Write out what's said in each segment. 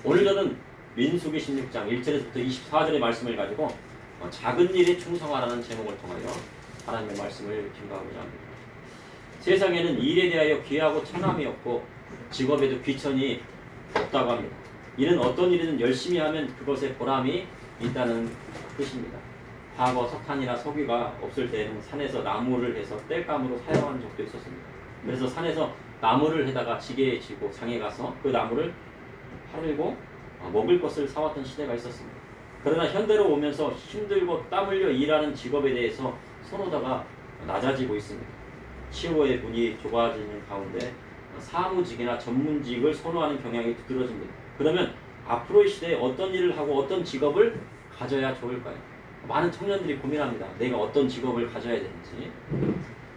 오늘 저는 민수기 16장 1절에서부터 24절의 말씀을 가지고 작은 일에 충성하라는 제목을 통하여 하나님의 말씀을 증거하고자 합니다. 세상에는 일에 대하여 귀하고 천함이 없고 직업에도 귀천이 없다고 합니다. 이는 어떤 일이든 열심히 하면 그것에 보람이 있다는 뜻입니다. 과거 석탄이나 석유가 없을 때는 산에서 나무를 해서 땔감으로 사용하는 적도 있었습니다. 그래서 산에서 나무를 해다가 지게에 지고 장에 가서 그 나무를 팔고 먹을 것을 사왔던 시대가 있었습니다. 그러나 현대로 오면서 힘들고 땀 흘려 일하는 직업에 대해서 선호도가 낮아지고 있습니다. 치료의 분이 좁아지는 가운데 사무직이나 전문직을 선호하는 경향이 두드러집니다. 그러면 앞으로의 시대에 어떤 일을 하고 어떤 직업을 가져야 좋을까요? 많은 청년들이 고민합니다. 내가 어떤 직업을 가져야 되는지.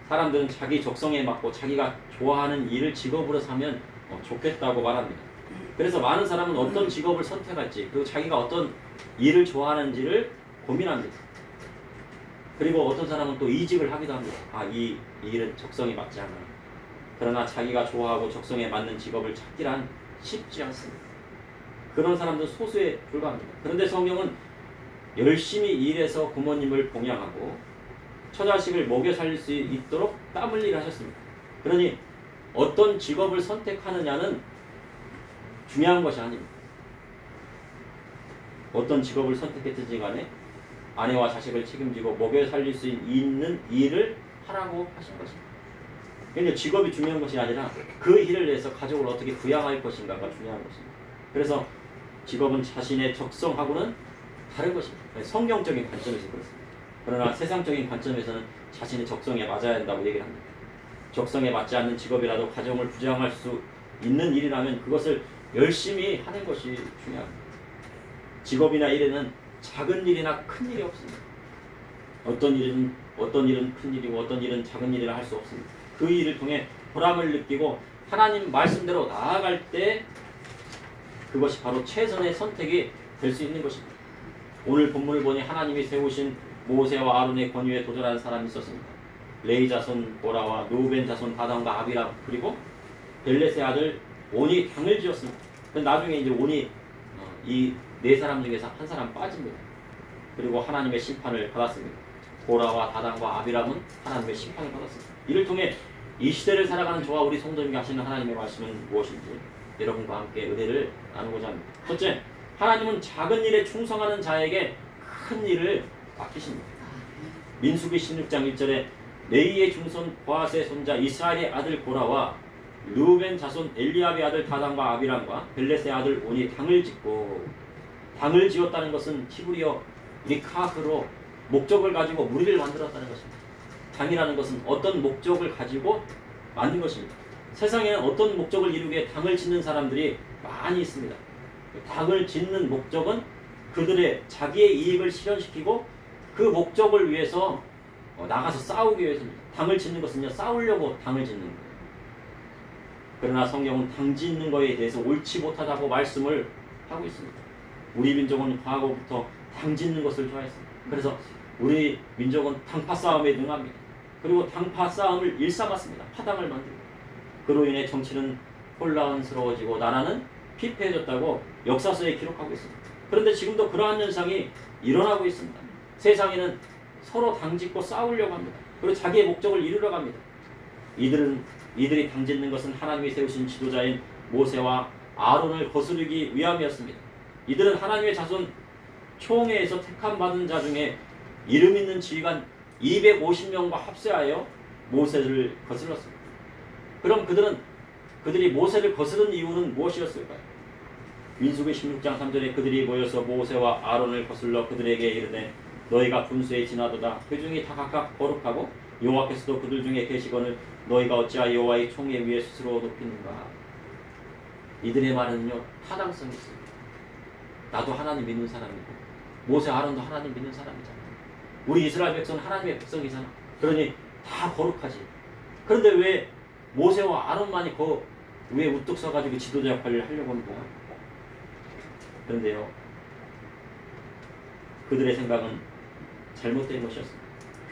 사람들은 자기 적성에 맞고 자기가 좋아하는 일을 직업으로 삼면 좋겠다고 말합니다. 그래서 많은 사람은 어떤 직업을 선택할지, 그리고 자기가 어떤 일을 좋아하는지를 고민합니다. 그리고 어떤 사람은 또 이직을 하기도 합니다. 이 일은 적성이 맞지 않아. 그러나 자기가 좋아하고 적성에 맞는 직업을 찾기란 쉽지 않습니다. 그런 사람도 소수에 불과합니다. 그런데 성경은 열심히 일해서 부모님을 봉양하고 처자식을 먹여 살릴 수 있도록 땀 흘리게 하셨습니다. 그러니 어떤 직업을 선택하느냐는 중요한 것이 아닙니다. 어떤 직업을 선택했든지 간에 아내와 자식을 책임지고 먹여 살릴 수 있는 일을 하라고 하신 것입니다. 그러니까 직업이 중요한 것이 아니라 그 일을 내서 가족을 어떻게 부양할 것인가가 중요한 것입니다. 그래서 직업은 자신의 적성하고는 다른 것입니다. 성경적인 관점에서 그렇습니다. 그러나 세상적인 관점에서는 자신의 적성에 맞아야 한다고 얘기를 합니다. 적성에 맞지 않는 직업이라도 가정을 부양할 수 있는 일이라면 그것을 열심히 하는 것이 중요합니다. 직업이나 일에는 작은 일이나 큰 일이 없습니다. 어떤 일은 큰 일이고 어떤 일은 작은 일이라 할 수 없습니다. 그 일을 통해 보람을 느끼고 하나님 말씀대로 나아갈 때 그것이 바로 최선의 선택이 될 수 있는 것입니다. 오늘 본문을 보니 하나님이 세우신 모세와 아론의 권위에 도전하는 사람이 있었습니다. 레위 자손 보라와 루벤 자손 다단과 아비람, 그리고 벨렛의 아들 온이 당을 지었습니다. 나중에 이제 온이 이 네 사람 중에서 한 사람 빠집니다. 그리고 하나님의 심판을 받았습니다. 보라와 다단과 아비람은 하나님의 심판을 받았습니다. 이를 통해 이 시대를 살아가는 저와 우리 성도님께 하시는 하나님의 말씀은 무엇인지 여러분과 함께 은혜를 나누고자 합니다. 첫째, 하나님은 작은 일에 충성하는 자에게 큰 일을 맡기십니다. 민수기 16장 1절에 레위의 중손 보아스의 손자 이스라엘의 아들 보라와 르우벤 자손 엘리압의 아들 다단과 아비람과 벨렛의 아들 온이 당을 짓고, 당을 지었다는 것은 히브리어 리카흐로 목적을 가지고 무리를 만들었다는 것입니다. 당이라는 것은 어떤 목적을 가지고 만든 것입니다. 세상에는 어떤 목적을 이루기에 당을 짓는 사람들이 많이 있습니다. 당을 짓는 목적은 그들의 자기의 이익을 실현시키고 그 목적을 위해서 나가서 싸우기 위해서입니다. 당을 짓는 것은요, 싸우려고 당을 짓는 거예요. 그러나 성경은 당 짓는 것에 대해서 옳지 못하다고 말씀을 하고 있습니다. 우리 민족은 과거부터 당 짓는 것을 좋아했습니다. 그래서 우리 민족은 당파 싸움에 능합니다. 그리고 당파 싸움을 일삼았습니다. 파당을 만들고. 그로 인해 정치는 혼란스러워지고 나라는 피폐해졌다고 역사서에 기록하고 있습니다. 그런데 지금도 그러한 현상이 일어나고 있습니다. 세상에는 서로 당짓고 싸우려고 합니다. 그리고 자기의 목적을 이루려고 합니다. 이들이 당짓는 것은 하나님이 세우신 지도자인 모세와 아론을 거스르기 위함이었습니다. 이들은 하나님의 자손 총회에서 택함받은 자 중에 이름 있는 지휘관 250명과 합세하여 모세를 거슬렀습니다. 그럼 그들이 모세를 거스른 이유는 무엇이었을까요? 민수기 16장 3절에 그들이 모여서 모세와 아론을 거슬러 그들에게 이르되 너희가 분수에 지나도다. 그 중에 다 각각 거룩하고 여호와께서도 그들 중에 계시거늘 너희가 어찌하여 여호와의 총회 위에 스스로 높이는가. 이들의 말은요, 타당성이 있습니다. 나도 하나님 믿는 사람이고 모세 아론도 하나님 믿는 사람이잖아. 우리 이스라엘 백성은 하나님의 백성이잖아. 그러니 다 거룩하지. 그런데 왜 모세와 아론만이 왜 우뚝 서가지고 지도자 역할을 하려고 하는 거야? 그런데요, 그들의 생각은 잘못된 것이었습니다.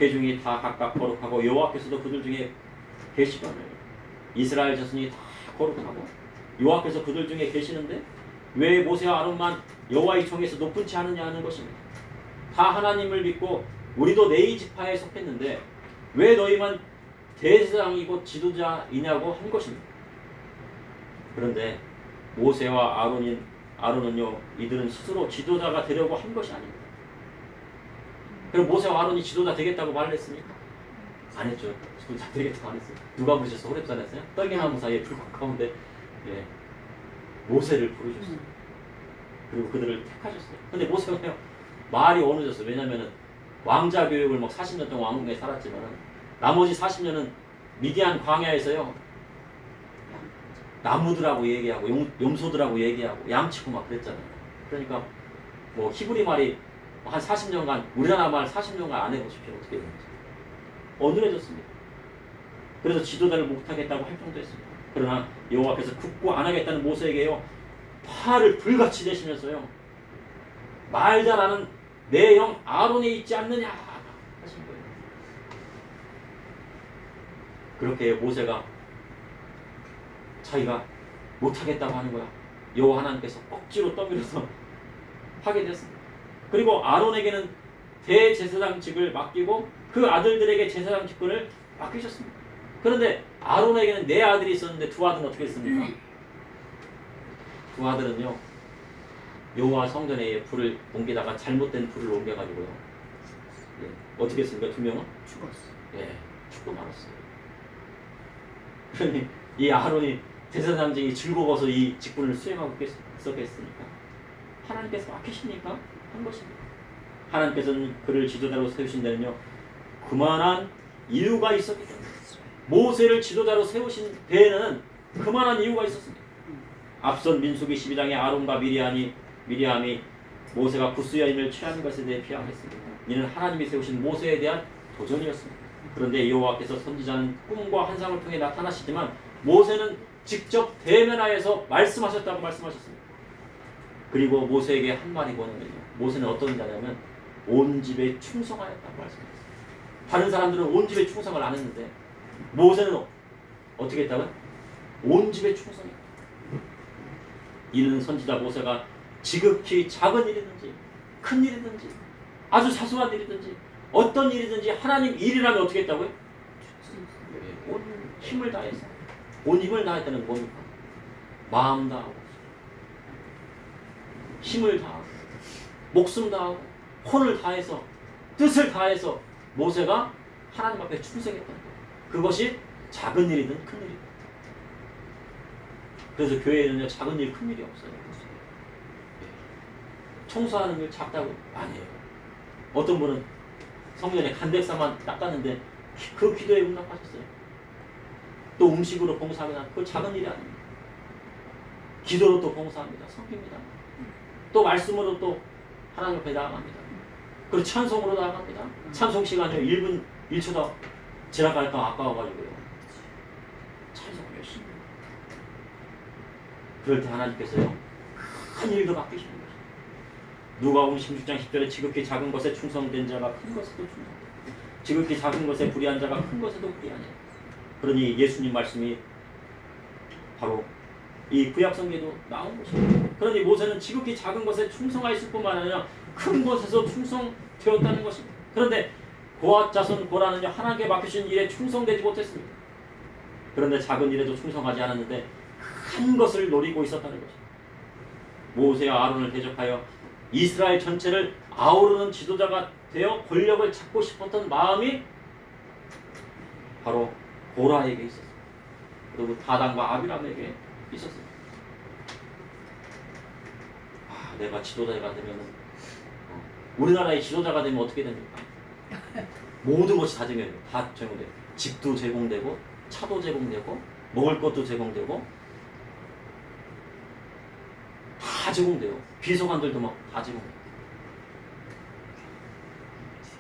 회중이 다 각각 거룩하고 여호와께서도 그들 중에 계시거늘. 이스라엘 자손이 다 거룩하고 여호와께서 그들 중에 계시는데 왜 모세와 아론만 여호와의 총에서 높은 치 않느냐 하는 것입니다. 다 하나님을 믿고 우리도 레위 지파에 속했는데 왜 너희만 대제사장이고 지도자이냐고 한 것입니다. 그런데 모세와 아론은요, 이들은 스스로 지도자가 되려고 한 것이 아닙니다. 그럼 모세와 아론이 지도자 되겠다고 말을 했습니까? 안 했죠. 지도자 되겠다고 안 했어요. 누가 부르셨어? 호렙산에서요? 떨기나무 사이에 불꽃 가운데 예, 모세를 부르셨어요. 그리고 그들을 택하셨어요. 근데 모세가요, 말이 어느졌어요. 왜냐면은 왕자 교육을 막 40년 동안 왕궁에 살았지만 나머지 40년은 미디안 광야에서요, 나무들하고 얘기하고 염소들하고 얘기하고 양치고 막 그랬잖아요. 그러니까 뭐 히브리 말이 한 40년간, 우리나라 말 40년간 안 해보십시오. 어떻게 되는지. 어눌해졌습니다. 그래서 지도자를 못하겠다고 할 정도 했습니다. 그러나 여호와께서 굳고 안 하겠다는 모세에게요, 화를 불같이 내시면서요, 말 잘하는 내 형 아론에 있지 않느냐 하신 거예요. 그렇게 모세가 자기가 못하겠다고 하는 거야. 여호와 하나님께서 억지로 떠밀어서 하게 됐습니다. 그리고 아론에게는 대제사장직을 맡기고 그 아들들에게 제사장 직분을 맡기셨습니다. 그런데 아론에게는 네 아들이 있었는데 두 아들은 어떻게 했습니까? 두 아들은요, 여호와 성전에 불을 옮기다가 잘못된 불을 옮겨가지고요, 예, 어떻게 했습니까? 두 명은? 죽었어. 예, 죽고 말았어요. 그러니 이 아론이 대제사장직이 즐거워서 이 직분을 수행하고 있었겠습니까? 하나님께서 맡기십니까? 한 것입니다. 하나님께서는 그를 지도자로 세우신 데는요, 그만한 이유가 있었기 때문에, 모세를 지도자로 세우신 데에는 그만한 이유가 있었습니다. 앞선 민수기 12장에 아론과 미리암이 모세가 구스여임을 취한 것에 대해 비하했습니다. 이는 하나님이 세우신 모세에 대한 도전이었습니다. 그런데 여호와께서 선지자는 꿈과 환상을 통해 나타나시지만 모세는 직접 대면하여서 말씀하셨다고 말씀하셨습니다. 그리고 모세에게 한 말이 뭐냐면요, 모세는 어떤 자냐면 온 집에 충성하였다고 말씀하셨습니다. 다른 사람들은 온 집에 충성을 안 했는데 모세는 어떻게 했다고요? 온 집에 충성했다. 이는 선지자 모세가 지극히 작은 일이든지 큰 일이든지 아주 사소한 일이든지 어떤 일이든지 하나님 일이라면 어떻게 했다고요? 온 힘을 다해서. 온 힘을 다했다는 뭡니까? 마음 다하고 힘을 다하고 목숨 다하고 혼을 다해서 뜻을 다해서 모세가 하나님 앞에 충성했다는 거예요. 그것이 작은 일이든 큰 일이든. 그래서 교회에는요, 작은 일, 큰 일이 없어요. 청소하는 일 작다고 아니에요. 어떤 분은 성전에 간백사만 닦았는데 그 기도에 응답하셨어요. 또 음식으로 봉사합니다. 그건 작은 일이 아닙니다. 기도로 또 봉사합니다. 섬깁니다. 또 말씀으로 또 하나님 앞에 나아갑니다. 그리고 찬송으로 나아갑니다. 찬송 시간이요, 1분 1초 더 지나갈까 아까워가지고요, 찬송을 열심히. 그럴 때 하나님께서요, 큰 일도 맡기시는 거죠. 누가복음 16장 10절에 지극히 작은 것에 충성된 자가 큰 것에도 충성된다. 지극히 작은 것에 불의한 자가 큰 것에도 불의하냐. 그러니 예수님 말씀이 바로 이 구약성경에도 나온 것입니다. 그러니 모세는 지극히 작은 것에 충성하였을 뿐만 아니라 큰 것에서 충성되었다는 것입니다. 그런데 고앗 자손 고라는요, 하나님께 맡기신 일에 충성되지 못했습니다. 그런데 작은 일에도 충성하지 않았는데 큰 것을 노리고 있었다는 것입니다. 모세와 아론을 대적하여 이스라엘 전체를 아우르는 지도자가 되어 권력을 잡고 싶었던 마음이 바로 고라에게 있었습니다. 그리고 다단과 아비람에게 있었습니다. 내가 지도자가 되면, 우리나라의 지도자가 되면 어떻게 됩니까? 모든 것이 다 제공돼요. 집도 제공되고, 차도 제공되고, 먹을 것도 제공되고, 다 제공돼요. 비서관들도 막 다 제공돼요.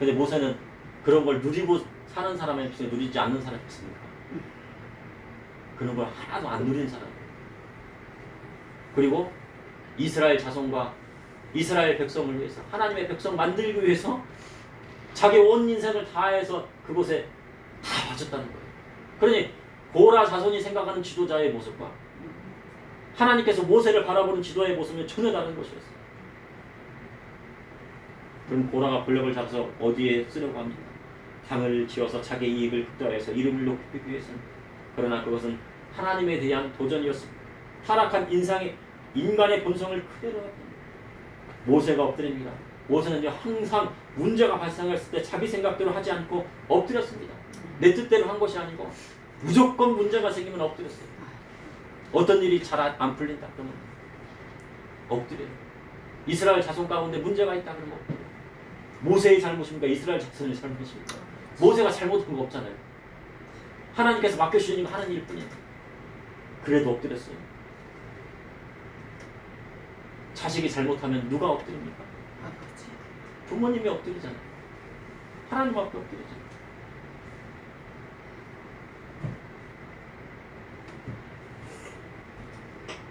근데 모세는 그런 걸 누리고 사는 사람에 비해 누리지 않는 사람이 있습니까? 그런 걸 하나도 안 누리는 사람이에요. 그리고 이스라엘 자손과 이스라엘 백성을 위해서, 하나님의 백성 만들기 위해서 자기 온 인생을 다해서 그곳에 다 바쳤다는 거예요. 그러니 고라 자손이 생각하는 지도자의 모습과 하나님께서 모세를 바라보는 지도의 모습은 전혀 다른 것이었어요. 그럼 고라가 권력을 잡아서 어디에 쓰려고 합니까? 당을 지어서 자기 이익을 극대화해서 이름을 높이기 위해서는. 그러나 그것은 하나님에 대한 도전이었습니다. 타락한 인간의 본성을 그대로 모세가 엎드립니다. 모세는 항상 문제가 발생했을 때 자기 생각대로 하지 않고 엎드렸습니다. 내 뜻대로 한 것이 아니고 무조건 문제가 생기면 엎드렸어요. 어떤 일이 잘 안 풀린다 그러면 엎드려요. 이스라엘 자손 가운데 문제가 있다 그러면 엎드려요. 모세의 잘못입니까? 이스라엘 자손의 잘못입니까? 모세가 잘못한 거 없잖아요. 하나님께서 맡겨주시니까 하는 일뿐이에요. 그래도 엎드렸어요. 자식이 잘못하면 누가 엎드립니까? 부모님이 엎드리잖아요. 하나님 앞에 엎드리잖아요.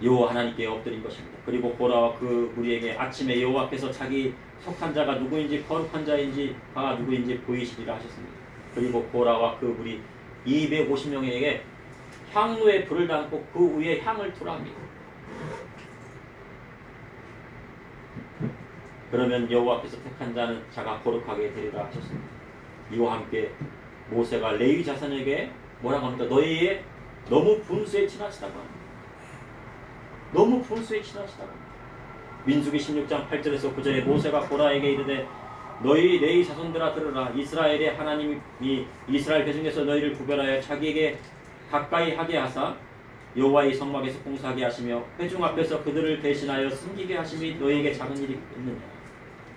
여호와 하나님께 엎드린 것입니다. 그리고 고라와 그 무리에게 아침에 여호와께서 자기 속한 자가 누구인지 거룩한 자인지가 누구인지 보이시리라 하셨습니다. 그리고 고라와 그 무리 250명에게 향로에 불을 담고 그 위에 향을 투라 합니다. 그러면 여호와께서 택한 자가 거룩하게 되리라 하셨습니다. 이와 함께 모세가 레위 자손에게 뭐라고 합니까? 너희의 너무 분수에 지나치다고 합니다. 너무 분수에 지나치다고 합니다. 민수기 16장 8절에서 9절에 모세가 고라에게 이르되 너희 레위 자손들아 들으라. 이스라엘의 하나님이 이스라엘 배중에서 너희를 구별하여 자기에게 가까이 하게 하사 여호와의 성막에서 봉사하게 하시며 회중 앞에서 그들을 대신하여 섬기게 하심이 너희에게 작은 일이 있느냐.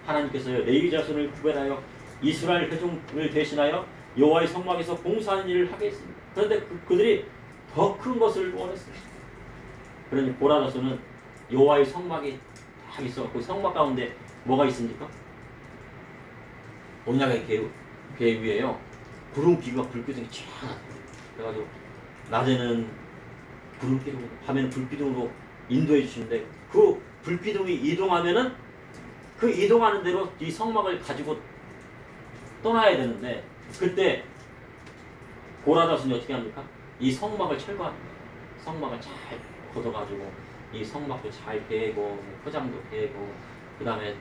하나님께서 레위 자손을 구별하여 이스라엘 회중을 대신하여 여호와의 성막에서 봉사하는 일을 하게 했습니다. 그런데 그들이 더 큰 것을 원했습니다. 그러니 고라 자손은 여호와의 성막이 딱 있어. 그 성막 가운데 뭐가 있습니까? 언약의 궤 위에요. 구름기가 불기둥이 쫙 그래가지고 낮에는 구름기둥, 밤에는 불기둥으로 인도해 주시는데 그 불기둥이 이동하면은 그 이동하는 대로 이 성막을 가지고 떠나야 되는데 그때 고라 자손이 어떻게 합니까? 이 성막을 철거합니다. 성막을 잘 걷어가지고 이 성막도 잘 베고 포장도 베고 그 다음에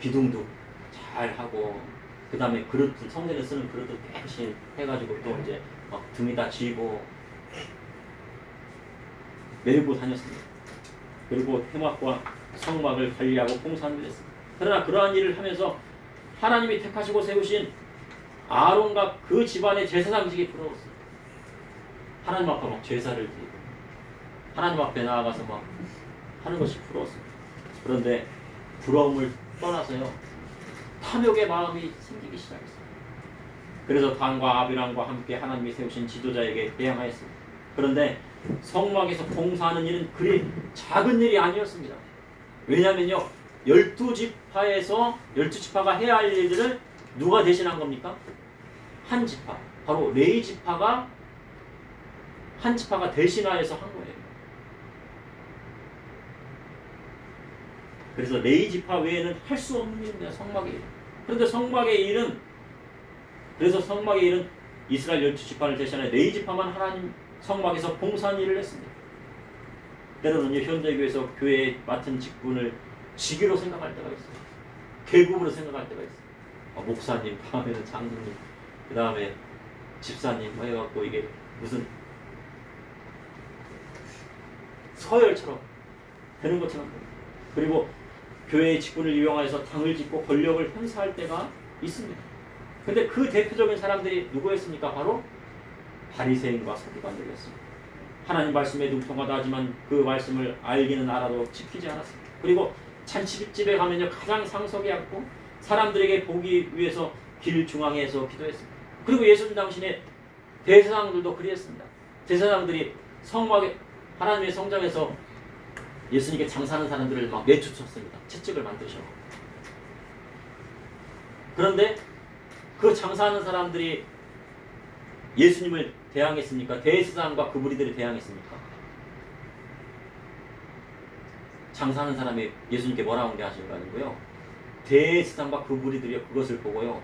기둥도 잘 하고 그 다음에 그릇 성전에 쓰는 그릇도 깨끗이 해가지고 또 이제 막 등에다 쥐고 메고 다녔습니다. 그리고 회막과 성막을 관리하고 봉사하는 일을 했습니다. 그러나 그러한 일을 하면서 하나님이 택하시고 세우신 아론과 그 집안의 제사장직이 부러웠습니다. 하나님 앞에 막 제사를 드리고 하나님 앞에 나아가서 막 하는 것이 부러웠습니다. 그런데 부러움을 떠나서요 탐욕의 마음이 생기기 시작했습니다. 그래서 단과 아비람과 함께 하나님이 세우신 지도자에게 대항하였습니다. 그런데 성막에서 봉사하는 일은 그리 작은 일이 아니었습니다. 왜냐하면요 12지파가 해야 할 일들을 누가 대신한 겁니까? 한 지파, 바로 레위 지파가 한 지파가 대신하여서 한 거예요. 그래서 레위 지파 외에는 할 수 없는 일입니다. 성막의 일. 그런데 성막의 일은 이스라엘 12지파를 대신하여 레위 지파만 하나님 성막에서 봉사한 일을 했습니다. 때로는 현대교회에서 교회에 맡은 직분을 직위로 생각할 때가 있어요. 계급으로 생각할 때가 있어요. 목사님, 다음에는 장로님, 그 다음에 집사님 해갖고 이게 무슨 서열처럼 되는 것처럼. 그리고 교회의 직분을 이용해서 당을 짓고 권력을 행사할 때가 있습니다. 근데 그 대표적인 사람들이 누구였습니까? 바로 바리새인과 서기관들이었습니다. 하나님 말씀에 능통하다 하지만 그 말씀을 알기는 알아도 지키지 않았습니다. 그리고 잔치집에 가면요 가장 상석에 앉고 사람들에게 보기 위해서 길 중앙에서 기도했습니다. 그리고 예수님 당신의 대제사장들도 그리했습니다. 제사장들이 성막에 하나님의 성전에서 예수님께 장사하는 사람들을 막 내쫓았습니다. 채찍을 만드셔. 그런데 그 장사하는 사람들이 예수님을 대항했습니까? 대제사장과 그 무리들이 대항했습니까? 장사하는 사람이 예수님께 뭐라고 하시는 거 아니고요. 대제사장과 그 무리들이 그것을 보고요.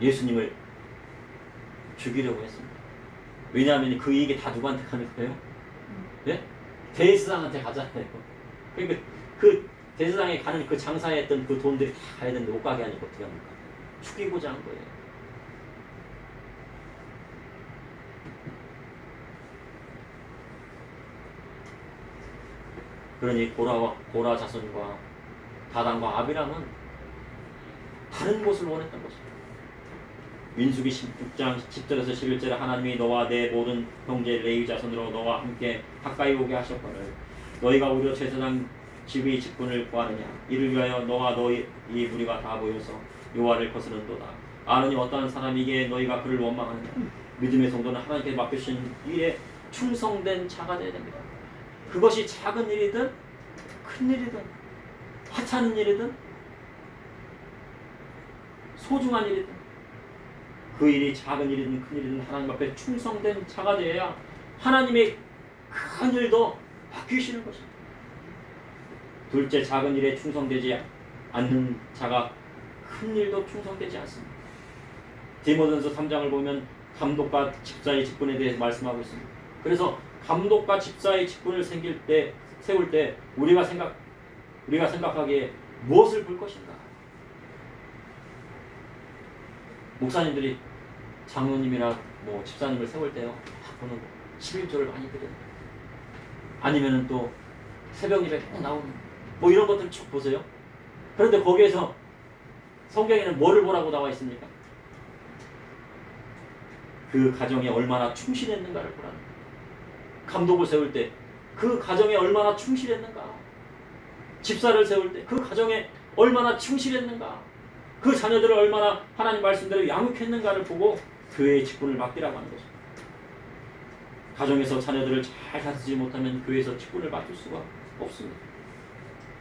예수님을 죽이려고 했습니다. 왜냐하면 그 이익이 다 누구한테 가는 거예요? 네? 대제사장한테 가잖아요. 그러니까 그 대제사장에 가는 그 장사했던 그 돈들이 다 가야 되는데 못 가게 하니까 어떻게 합니까? 죽이고자 한 거예요. 그러니 고라 자손과 다단과 아비람은 다른 곳을 원했던 것입니다. 민수기 16장 10절에서 11절에 하나님이 너와 내 모든 형제 레위 자손으로 너와 함께 가까이 오게 하셨거늘 너희가 오히려 제사장 지휘 직분을 구하느냐 이를 위하여 너와 너희 이 무리가 다 모여서 여호와를 거스른도다. 아느니 어떠한 사람이기에 너희가 그를 원망하느냐. 믿음의 성도는 하나님께 맡겨주신 일에 충성된 자가 되어야 됩니다. 그것이 작은 일이든 큰 일이든 하찮은 일이든 소중한 일이든 그 일이 작은 일이든 큰 일이든 하나님 앞에 충성된 자가 되어야 하나님의 큰 일도 맡기시는 것입니다. 둘째, 작은 일에 충성되지 않는 자가 큰 일도 충성되지 않습니다. 디모데전서 3장을 보면 감독과 집사의 직분에 대해서 말씀하고 있습니다. 그래서 감독과 집사의 직분을 세울 때 우리가 생각하기에 무엇을 볼 것인가? 목사님들이 장로님이나 뭐 집사님을 세울 때요, 보는 11조를 많이 드려요. 아니면은 또 새벽 예배 꼭 나오는 뭐 이런 것들 쭉 보세요. 그런데 거기에서 성경에는 뭐를 보라고 나와 있습니까? 그 가정에 얼마나 충실했는가를 보라는 거예요. 감독을 세울 때 그 가정에 얼마나 충실했는가, 집사를 세울 때 그 가정에 얼마나 충실했는가, 그 자녀들을 얼마나 하나님 말씀대로 양육했는가를 보고 교회의 직분을 맡기라고 하는 거죠. 가정에서 자녀들을 잘 다스리지 못하면 교회에서 직분을 맡을 수가 없습니다.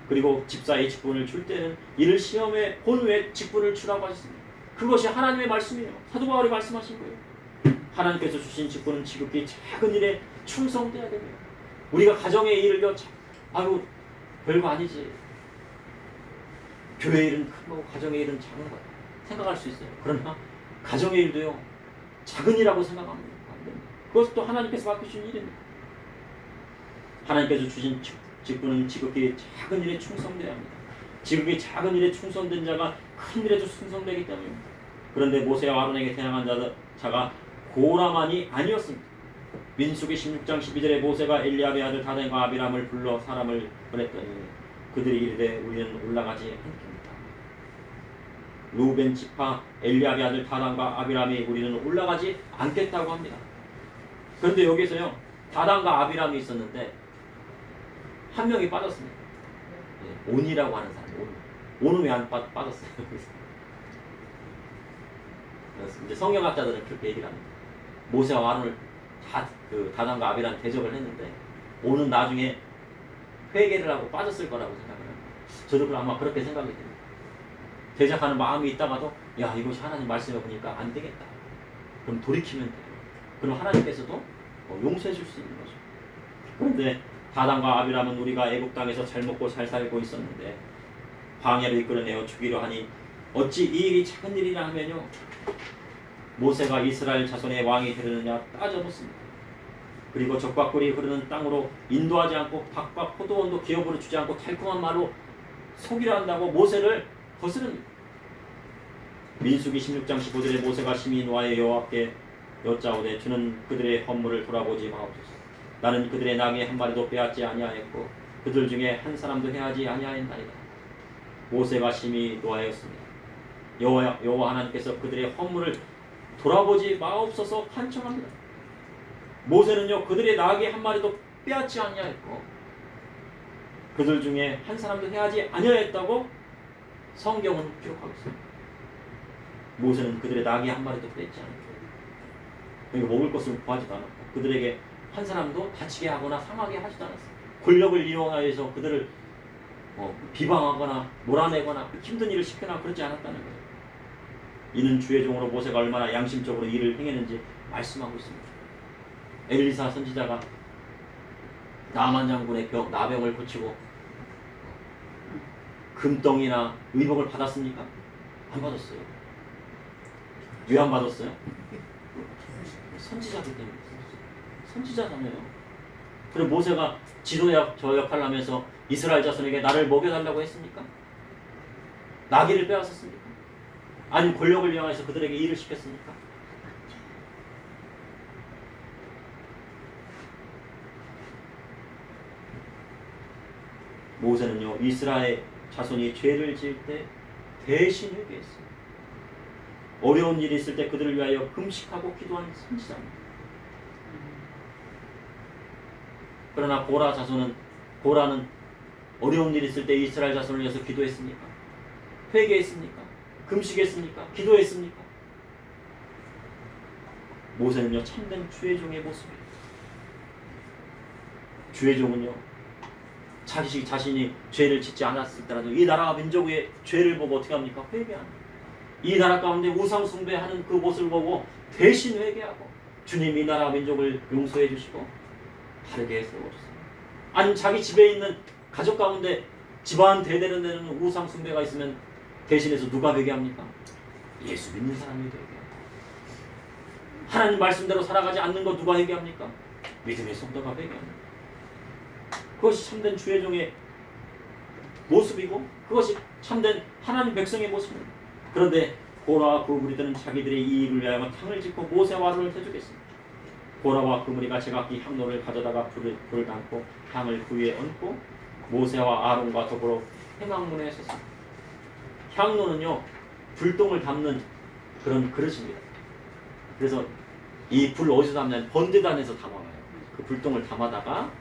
그리고 집사의 직분을 줄 때는 이를 시험해 본 후에 직분을 주라고 하셨습니다. 그것이 하나님의 말씀이에요. 사도 바울이 말씀하신 거예요. 하나님께서 주신 직분은 지극히 작은 일에 충성돼야 됩니다. 우리가 가정의 일을요, 아유 별거 아니지, 교회 일은 큰 거고 가정의 일은 작은 거야 생각할 수 있어요. 그러나 가정의 일도요, 작은 일이라고 생각하면 안 됩니다. 그것도 하나님께서 맡겨주신 일입니다. 하나님께서 주신 직분은 지극히 작은 일에 충성돼야 합니다. 지극히 작은 일에 충성된 자가 큰 일에도 충성되기 때문입니다. 그런데 모세와 아론에게 태양한 자가 고라만이 아니었습니다. 민수기 16장 12절에 모세가 엘리압의 아들 다단과 아비람을 불러 사람을 보냈더니 그들이 이르되 우리는 올라가지 않겠다. 루벤 지파 엘리압의 아들 다단과 아비람이 우리는 올라가지 않겠다고 합니다. 그런데 여기서요, 다단과 아비람이 있었는데 한 명이 빠졌습니다. 온이라고 하는 사람, 온은 왜 안 빠졌어요? 그래서 이제 성경학자들은 그렇게 얘기를 합니다. 모세와 아론을 다단과 아비람 대적을 했는데 온은 나중에 회개를 하고 빠졌을 거라고 생각을 합니다. 저도 아마 그렇게 생각이 됩니다. 대적하는 마음이 있다가도 야, 이것이 하나님 말씀해 보니까 안 되겠다. 그럼 돌이키면 돼요. 그럼 하나님께서도 용서해 줄 수 있는 거죠. 그런데 다단과 아비람은 우리가 애국 땅에서 잘 먹고 잘 살고 있었는데 광야로 이끌어내어 죽이려 하니 어찌 이 일이 작은 일이라 하면요, 모세가 이스라엘 자손의 왕이 되느냐 따져봤습니다. 그리고 적과 꿀이 흐르는 땅으로 인도하지 않고 닭과 포도원도 기업으로 주지 않고 달콤한 말로 속이려 한다고 모세를 거스릅니다. 민수기 16장 15절에 모세가 심히 노하여 여호와께 여짜오되 주는 그들의 헌물을 돌아보지 마옵소서. 나는 그들의 나귀 한 마리도 빼앗지 아니하였고 그들 중에 한 사람도 해하지 아니하였나이다. 모세가 심히 노하였습니다. 여호와 하나님께서 그들의 헌물을 돌아보지 마옵소서 간청합니다. 모세는요, 그들의 나귀 한 마리도 빼앗지 아니하였고 그들 중에 한 사람도 해하지 아니하였다고 성경은 기록하고 있습니다. 모세는 그들의 나귀 한 마리도 뺏지 않았고 그러니까 먹을 것을 구하지도 않았고 그들에게 한 사람도 다치게 하거나 상하게 하지도 않았어요. 권력을 이용하여서 그들을 비방하거나 몰아내거나 힘든 일을 시켜나 그러지 않았다는 거예요. 이는 주의 종으로 모세가 얼마나 양심적으로 일을 행했는지 말씀하고 있습니다. 엘리사 선지자가 나만 장군의 나병을 고치고 금덩이나 의복을 받았습니까? 안 받았어요. 왜 안 받았어요? 선지자기 때문에. 선지자잖아요. 그리고 모세가 지도자 저 역할을 하면서 이스라엘 자손에게 나를 먹여달라고 했습니까? 나귀를 빼앗았습니까? 아니면 권력을 이용해서 그들에게 일을 시켰습니까? 모세는요, 이스라엘 자손이 죄를 지을 때 대신 회개했어요. 어려운 일이 있을 때 그들을 위하여 금식하고 기도하는 선지자입니다. 그러나 고라는 어려운 일이 있을 때 이스라엘 자손을 위해서 기도했습니까? 회개했습니까? 금식했습니까? 기도했습니까? 모세는요, 참된 주의종의 모습이에요. 주의종은요, 자신이 죄를 짓지 않았을 때라도 이 나라와 민족 위에 죄를 보고 어떻게 합니까? 회개합니다. 이 나라 가운데 우상 숭배하는 그 모습을 보고 대신 회개하고 주님 이 나라와 민족을 용서해 주시고 바르게 세워주세요. 아니면 자기 집에 있는 가족 가운데 집안 대대로 되는 우상 숭배가 있으면 대신해서 누가 회개합니까? 예수 믿는 사람이 회개합니다. 하나님 말씀대로 살아가지 않는 거 누가 회개합니까? 믿음의 성도가 회개합니다. 그것이 참된 주의 종의 모습이고 그것이 참된 하나님 백성의 모습입니다. 그런데 고라와 그 무리들은 자기들의 이익을 위하여 탕을 짓고 모세와 아론을 대적했습니다. 고라와 그 무리가 제각기 향로를 가져다가 불을 담고 향을 그 위에 얹고 모세와 아론과 더불어 회막문에 섰습니다. 향로는요, 불똥을 담는 그런 그릇입니다. 그래서 이 불 어디서 담냐면 번제단에서 담아와요. 그 불똥을 담아다가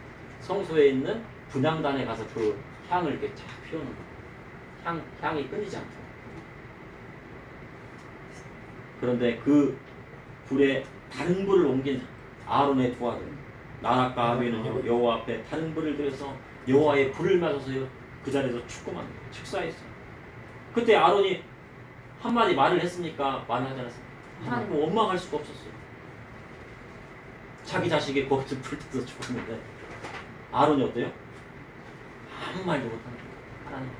성소에 있는 분향단에 가서 그 향을 이렇게 쫙 피우는 거예요. 향이 끊이지 않도록. 그런데 그 불에 다른 불을 옮긴 아론의 두 아들 나답과 아비는요, 여호와 앞에 다른 불을 들여서 여호와의 불을 맞아서 그 자리에서 축구합니다. 축사했어요. 그때 아론이 한마디 말을 했습니까? 말을 하지 않았습니까? 하나님은 원망할 수가 없었어요. 자기 자식이 거기서 불 뜯어서 죽었는데 아론이 어때요? 아무 말도 못하는 거예요. 하나님,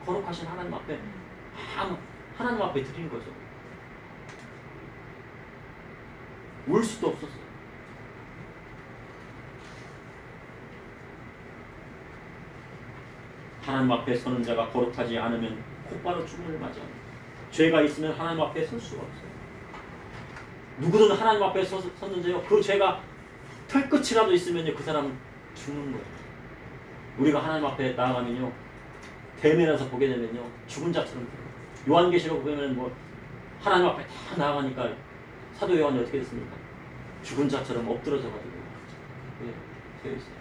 거룩하신 하나님 앞에 하나님 앞에 드린 거죠. 울 수도 없었어요. 하나님 앞에 서는 자가 거룩하지 않으면 곧바로 죽음을 맞이합니다. 죄가 있으면 하나님 앞에 설 수가 없어요. 누구든 하나님 앞에 섰는데요, 그 죄가 털끝이라도 있으면요, 그 사람은 죽는 거예요. 우리가 하나님 앞에 나아가면요, 대면에서 보게 되면요, 죽은 자처럼 돼요. 요한계시록 보면 뭐 하나님 앞에 다 나아가니까 사도 요한이 어떻게 됐습니까? 죽은 자처럼 엎드러져가지고 되어 있어요.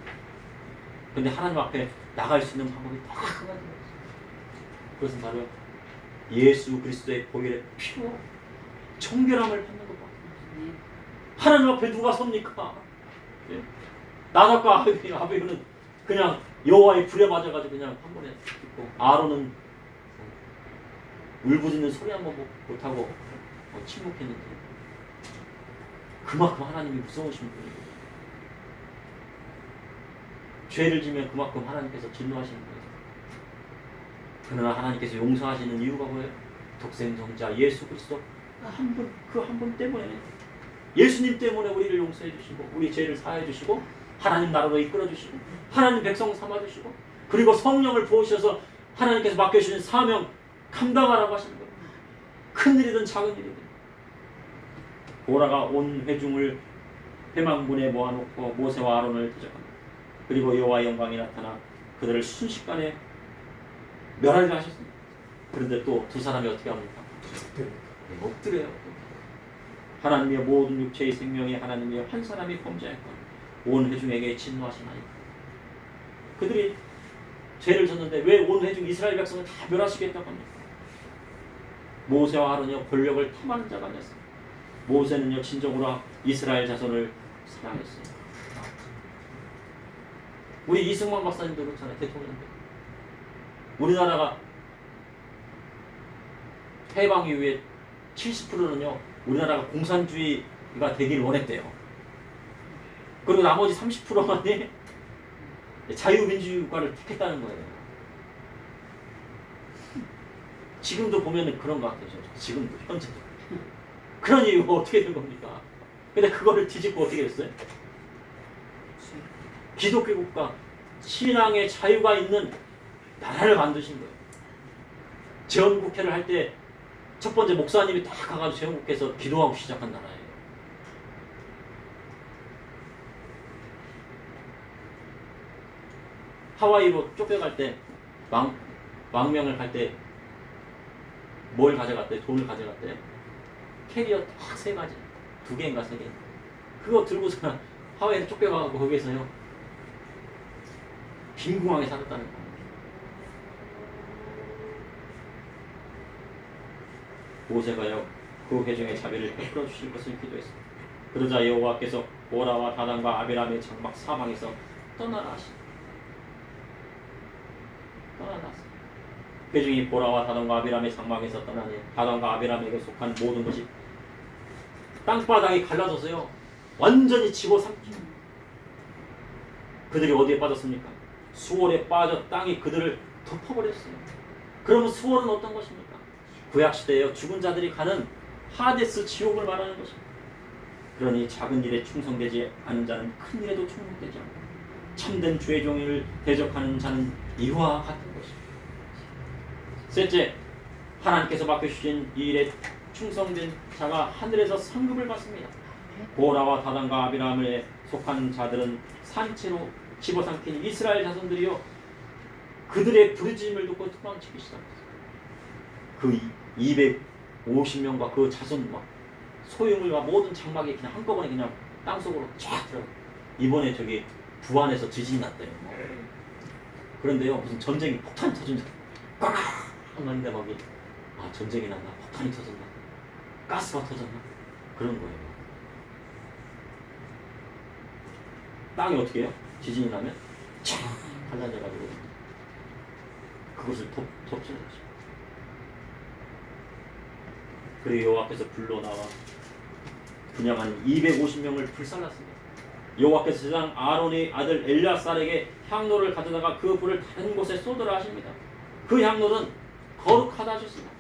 근데 하나님 앞에 나갈 수 있는 방법이 딱 한 가지가 있어요. 그것은 바로 예수 그리스도의 보혈의 피로 정결함을 받는 것밖에 없어요. 하나님 앞에 누가 섭니까? 나답과 아비후는 그냥 여호와의 불에 맞아가지고 그냥 한 번에 죽고, 아론은 울부짖는 소리 한 번 못하고 침묵했는데 그만큼 하나님이 무서우신 분이고, 죄를 지면 그만큼 하나님께서 진노하시는 거예요. 그러나 하나님께서 용서하시는 이유가 뭐예요? 독생성자 예수 그리스도 그 한 분 때문에, 예수님 때문에 우리를 용서해 주시고 우리 죄를 사해 주시고 하나님 나라로 이끌어 주시고 하나님 백성 삼아 주시고, 그리고 성령을 부으셔서 하나님께서 맡겨주신 사명 감당하라고 하시는 거예요. 큰 일이든 작은 일이든. 고라가 온 회중을 회막문에 모아놓고 모세와 아론을 대적합니다. 그리고 여호와의 영광이 나타나 그들을 순식간에 멸하게 하셨습니다. 그런데 또 두 사람이 어떻게 합니까? 엎드려요. 하나님의 모든 육체의 생명이 하나님의 한 사람이 범죄했건 온 회중에게 진노하시나이까. 그들이 죄를 졌는데 왜 온 회중 이스라엘 백성을 다 멸하시겠다고 합니까? 모세와 아론이요, 권력을 탐하는 자가 아니었습니다. 모세는요, 진정으로 이스라엘 자손을 사랑했어요. 우리 이승만 박사님도 그렇잖아요. 대통령도. 우리나라가 해방 이후에 70%는요 우리나라가 공산주의가 되길 원했대요. 그리고 나머지 30%만이 자유민주주의 국가를 택했다는 거예요. 지금도 보면은 그런 것 같아요. 지금도 현재도. 그런 이유가 어떻게 된 겁니까? 근데 그거를 뒤집고 어떻게 됐어요? 기독교 국가, 신앙의 자유가 있는 나라를 만드신 거예요. 제헌국회를 할 때 첫 번째 목사님이 다 가가지고 제헌국회에서 기도하고 시작한 나라예요. 하와이로 쫓겨갈 때 망명을 갈 때 뭘 가져갔대? 돈을 가져갔대? 캐리어 딱 3가지, 2개인가 3개. 그거 들고서 하와이로 쫓겨가고 거기에서요 빈궁하게 살았다는 거예요. 모세가요 그 회중의 자비를 베풀어 주실 것을 기도했습니다. 그러자 여호와께서 고라와 다단과 아비람의 장막 사방에서 떠나라 하시니 떠나갔습니다. 회중이 고라와 다단과 아비람의 장막에서 떠나니 다단과 아비람에게 속한 모든 것이 땅바닥이 갈라져서요 완전히 집어삼키고 그들이 어디에 빠졌습니까? 수월에 빠져 땅이 그들을 덮어버렸어요. 그러면 수월은 어떤 것입니까? 구약시대에 죽은 자들이 가는 하데스 지옥을 말하는 것입니다. 그러니 작은 일에 충성되지 않은 자는 큰 일에도 충성되지 않고 참된 주의 종을 대적하는 자는 이와 같은 것입니다. 셋째, 하나님께서 맡겨주신 이 일에 충성된 자가 하늘에서 상급을 받습니다. 고라와 다단과 아비람에 속한 자들은 산채로 집어삼킨 이스라엘 자손들이요 그들의 부르짖음을 듣고 도망치기 시작했어요. 그 250명과 그 자손과 소유물과 모든 장막이 그냥 한꺼번에 그냥 땅속으로 쫙 들어가. 이번에 저기 부안에서 지진이 났대요. 그런데요 무슨 전쟁이 폭탄이 터진다. 꽉 하는데 거기 전쟁이 났나? 폭탄이 터졌나? 가스가 터졌나? 그런 거예요. 땅이 어떻게 해요? 지진이 나면 쫙 갈라져가지고 그것을 덮치는 거죠. 그리고 여호와께서 불로 나와 분양한 250명을 불살랐습니다. 여호와께서 제사장 아론의 아들 엘야살에게 향로를 가져다가 그 불을 다른 곳에 쏟으라 하십니다. 그 향로는 거룩하다 하셨습니다.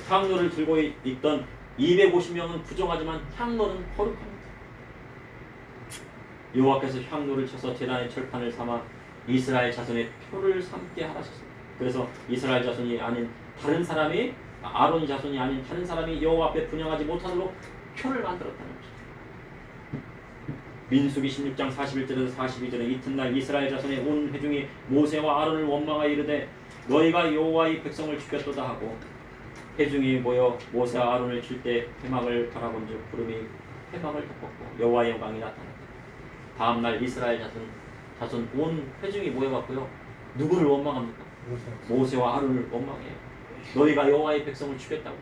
향로를 들고 있던 250명은 부정하지만 향로는 거룩합니다. 여호와께서 향로를 쳐서 제단의 철판을 삼아 이스라엘 자손의 표를 삼게 하셨습니다. 그래서 이스라엘 자손이 아닌 다른 사람이 아론이 자손이 아닌 다른 사람이 여호와 앞에 분양하지 못하도록 표를 만들었다는 거죠. 민수기 16장 41절에서 42절에 이튿날 이스라엘 자손의 온 회중이 모세와 아론을 원망하여 이르되 너희가 여호와의 백성을 죽였도다 하고 회중이 모여 모세와 아론을 칠 때 회막을 바라본즉 구름이 회막을 덮었고 여호와의 영광이 나타났다. 다음날 이스라엘 자손 온 회중이 모여갖고요 누구를 원망합니까? 모세와 아론을 원망해요. 너희가 여호와의 백성을 죽였다고.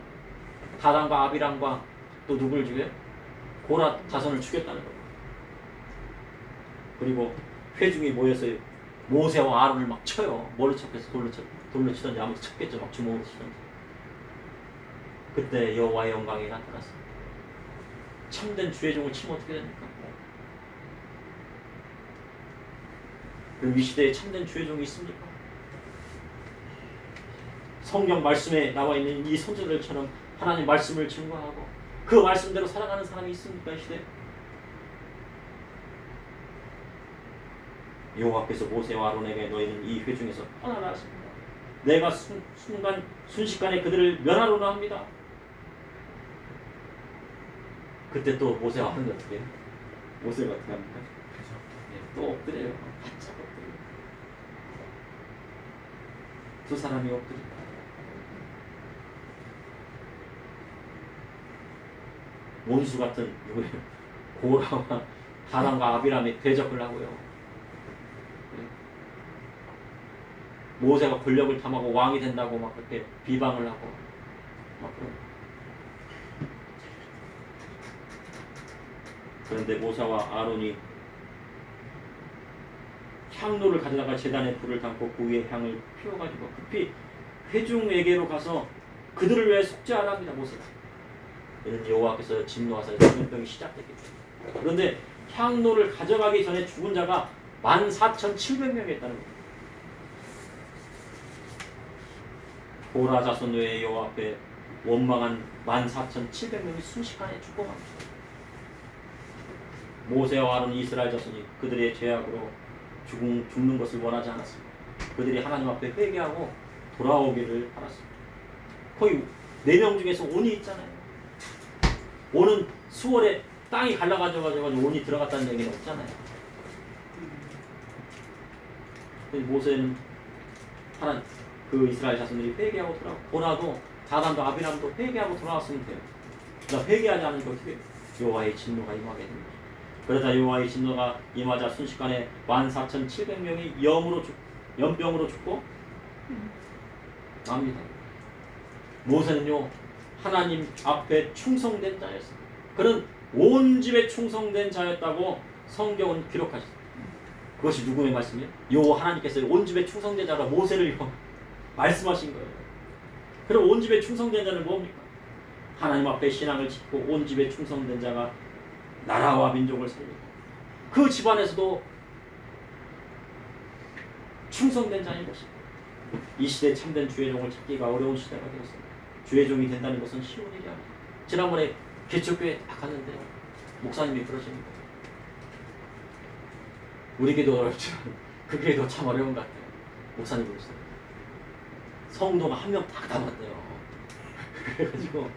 다단과 아비람과 또 누구를 죽여요? 고라 자손을 죽였다는 거예요. 그리고 회중이 모여서 모세와 아론을 막 쳐요. 머리 쳤겠어? 돌로 치던지 아무튼 쳤겠죠. 막 주먹으로 치던지. 그때 여호와의 영광이 나타났습니다. 참된 주의 종을 치면 어떻게 됩니까? 그럼 이 시대에 참된 주의 종이 있습니까? 성경 말씀에 나와 있는 이 선지자들처럼 하나님 말씀을 증거하고 그 말씀대로 살아가는 사람이 있습니까? 이 시대에? 여호와께서 모세와 아론에게 너희는 이 회중에서 떠나라 하십니다. 내가 순식간에 그들을 멸하로나 합니다. 그때 또 모세와 아론이 어떻게 해요? 모세가 어떻게 합니까? 또 엎드려요. 바짝 엎드려요. 두 사람이 엎드립니다. 원수 같은 누구예요? 고라와 다단과 아비람이 대적을 하고요. 모세가 권력을 탐하고 왕이 된다고 막 그렇게 비방을 하고 막 그런. 그런데 모세와 아론이 향로를 가져다가 제단에 불을 담고 그 위에 향을 피워가지고 급히 회중에게로 가서 그들을 위해 속죄하라 합니다. 모세가. 이런 여호와께서 진노하사 전염병이 시작됐겠죠. 그런데 향로를 가져가기 전에 죽은 자가 14,700명이었다는 거예요. 고라 자손 외에 여호와 앞에 원망한 14,700명이 순식간에 죽어갑니다. 모세와 아론 이스라엘 자손이 그들의 죄악으로 죽는 것을 원하지 않았습니다. 그들이 하나님 앞에 회개하고 돌아오기를 바랐습니다. 거기 4명 중에서 온이 있잖아요. 온은 수월에 땅이 갈라가지고 온이 들어갔다는 얘기는 없잖아요. 모세는 하나님 그 이스라엘 자손들이 회개하고 돌아도 다단도 아비람도 회개하고 돌아왔으면 돼요. 그러나 회개하지 않으니까 여호와의 진노가 임하게 됩니다. 그러다 여호와의 진노가 임하자 순식간에 14,700명이 연병으로 죽고 맙니다. 모세는요 하나님 앞에 충성된 자였습니다. 그는 온 집에 충성된 자였다고 성경은 기록하셨습니다. 그것이 누구의 말씀이에요? 여호와 하나님께서 온 집에 충성된 자가 모세를 말씀하신 거예요. 그럼 온 집에 충성된 자는 뭡니까? 하나님 앞에 신앙을 짓고 온 집에 충성된 자가 나라와 민족을 살리고 그 집안에서도 충성된 자인 것입니다. 이 시대에 참된 주의 종을 찾기가 어려운 시대가 되었습니다. 주의 종이 된다는 것은 쉬운 일이 아니에요. 지난번에 개척교회 딱 갔는데 목사님이 그러십니다. 우리 교회도 어렵지만 그 교회도 참 어려운 것 같아요. 목사님 그러시더라고요. 성도가 한 명 딱 남았대요. 그래가지고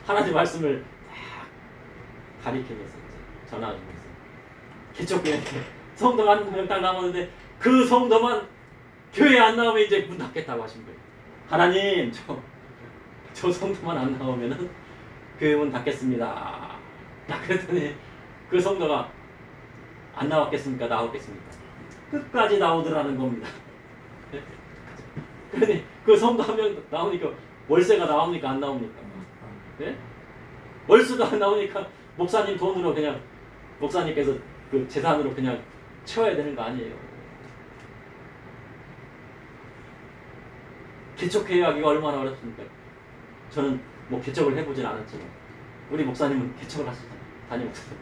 하나님 말씀을 딱 가리키면서 전화하면서 개척교회 성도가 한 명 딱 남았는데 그 성도만 교회 안 나오면 이제 문 닫겠다고 하신 거예요. 하나님 저 성도만 안 나오면은 교회 문 닫겠습니다. 딱 그랬더니 그 성도가 안 나왔겠습니까? 나왔겠습니까? 끝까지 나오더라는 겁니다. 그러니 그 성도 한 명 나오니까 월세가 나옵니까? 안 나옵니까? 네? 월수도 안 나오니까 목사님 돈으로 그냥 목사님께서 그 재산으로 그냥 채워야 되는 거 아니에요. 개척회의하기가 얼마나 어렵습니까? 저는 뭐 개척을 해보진 않았지만 우리 목사님은 개척을 하시잖아요. 담임 목사님.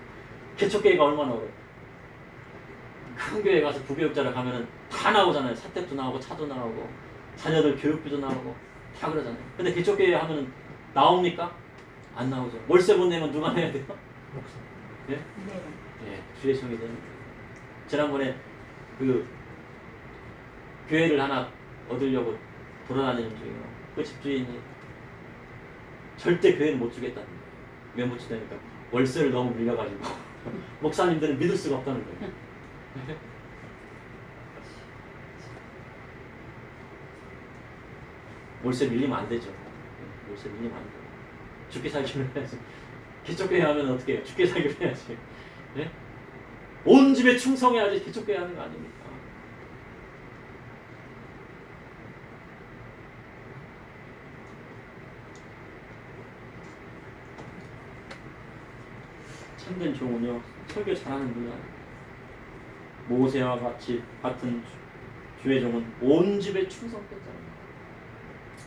개척회의가 얼마나 어려워요. 큰 교회 가서 부교육자를 가면은 다 나오잖아요. 사택도 나오고 차도 나오고 자녀들 교육비도 나오고 다 그러잖아요. 근데 개척교회 하면은 나옵니까? 안 나오죠. 월세 못 내면 누가 내야 돼요? 목사. 예? 네. 예, 주의 종이 되는 거예요. 지난번에 그 교회를 하나 얻으려고 돌아다니는 중이에요. 그 집주인이 절대 교회는 못 주겠다는 거예요. 왜 못 주냐니까 월세를 너무 밀려가지고 목사님들은 믿을 수가 없다는 거예요. 월세 밀리면 안 되죠. 월세 밀리면 안 돼요. 죽게 살기를 해야지. 개척교회 하면 어떻게 해요? 죽게 살기를 해야지. 네? 온 집에 충성해야지 개척교회 하는 거 아닙니까? 참된 종은요 설교 잘하는 분이야. 모세와 같은 주의 종은 온 집에 충성됐잖아요.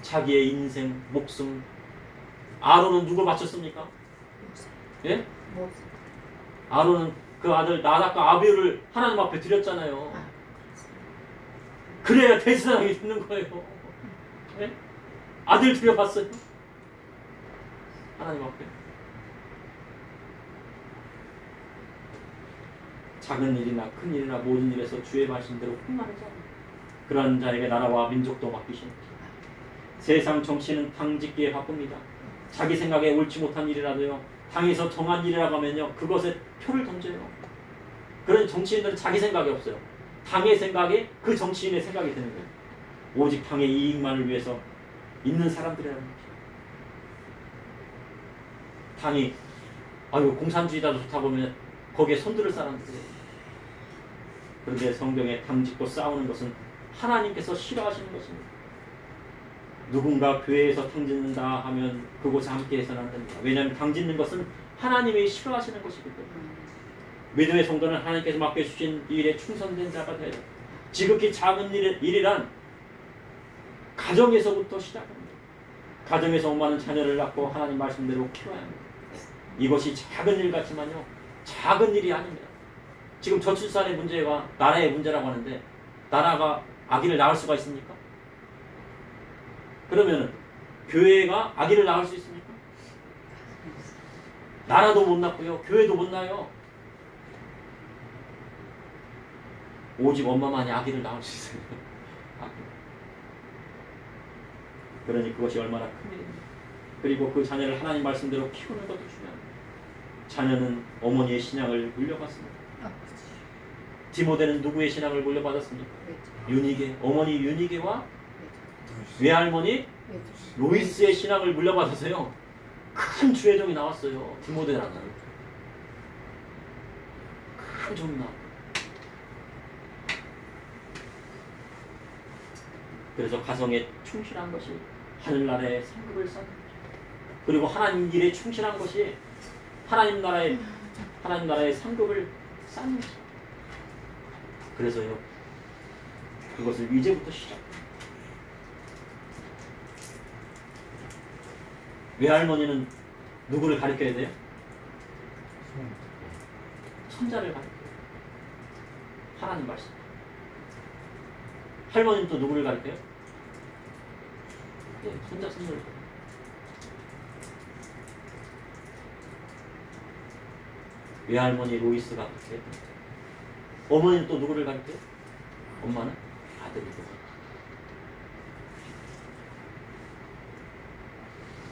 자기의 인생, 목숨. 아론은 누굴 바쳤습니까? 예? 아론은 그 아들 나답과 아비후를 하나님 앞에 드렸잖아요. 그래야 대제사장이 되는 거예요. 예? 아들 드려봤어요. 하나님 앞에. 작은 일이나 큰 일이나 모든 일에서 주의 말씀대로 흥하는 자. 그런 자에게 나라와 민족도 맡기신 세상 정치는 당 짓기에 바쁩니다. 자기 생각에 옳지 못한 일이라도요. 당에서 정한 일이라고 하면요. 그것에 표를 던져요. 그런 정치인들은 자기 생각이 없어요. 당의 생각이 그 정치인의 생각이 되는 거예요. 오직 당의 이익만을 위해서 있는 사람들이라는 거죠. 당이 공산주의자도 좋다 보면 거기에 손들을 사람들이에요. 그런데 성경에 당 짓고 싸우는 것은 하나님께서 싫어하시는 것입니다. 누군가 교회에서 당 짓는다 하면 그곳에 함께 해서는 안 됩니다. 왜냐하면 당 짓는 것은 하나님이 싫어하시는 것이기 때문에. 믿음의 성도는 하나님께서 맡겨주신 일에 충성된 자가 되어야 됩니다. 지극히 작은 일이란 가정에서부터 시작합니다. 가정에서 엄마는 자녀를 낳고 하나님 말씀대로 키워야 합니다. 이것이 작은 일 같지만요. 작은 일이 아닙니다. 지금 저출산의 문제가 나라의 문제라고 하는데 나라가 아기를 낳을 수가 있습니까? 그러면 교회가 아기를 낳을 수 있습니까? 나라도 못 낳고요. 교회도 못 낳아요. 오직 엄마만이 아기를 낳을 수 있어요. 아기. 그러니 그것이 얼마나 큰 일입니까? 그리고 그 자녀를 하나님 말씀대로 키우는 것도 중요합니다. 자녀는 어머니의 신앙을 물려받습니다. 디모데는 누구의 신앙을 물려받았습니까? 유니게, 어머니 유니게와 외할머니 로이스의 신앙을 물려받아서요. 큰 주의종이 나왔어요. 디모데라는 큰 종이 나왔어요. 그래서 가정에 충실한 것이 하늘나라의 상급을 쌓는 거죠. 그리고 하나님 일에 충실한 것이 하나님 나라의 상급을 쌓는 거죠. 그래서요, 그것을 이제부터 시작. 외할머니는 누구를 가리켜야 돼요? 손자를 가리켜요. 하나님 말씀. 할머니는 또 누구를 가리켜요? 네, 손자 손녀를. 외할머니 로이스가 그렇게 했던 거예요. 어머니는 또 누구를 가리켜요? 엄마는 아들이고.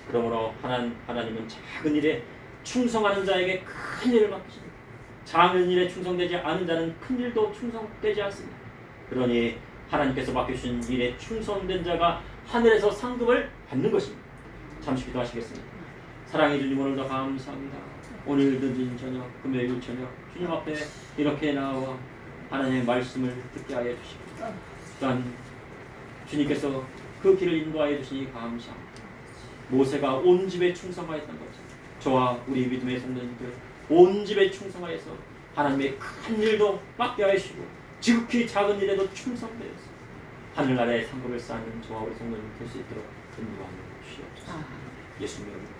그러므로 하나님은 작은 일에 충성하는 자에게 큰 일을 맡기십니다. 작은 일에 충성되지 않은 자는 큰 일도 충성되지 않습니다. 그러니 하나님께서 맡겨주신 일에 충성된 자가 하늘에서 상급을 받는 것입니다. 잠시 기도하시겠습니다. 사랑해 주님, 오늘도 감사합니다. 오늘 늦은 저녁, 금요일 저녁 주님 앞에 이렇게 나와 하나님의 말씀을 듣게 하여 주시고, 또한 주님께서 그 길을 인도하여 주시니 감사합니다. 모세가 온 집에 충성하였던 것처럼 저와 우리 믿음의 성도님들 온 집에 충성하여서 하나님의 큰 일도 맡게 하여 주시고 지극히 작은 일에도 충성되어서 하늘나라의 상급을 쌓는 저와 우리 성도님 될 수 있도록 인도하여 주시옵소서. 예수님의 이름으로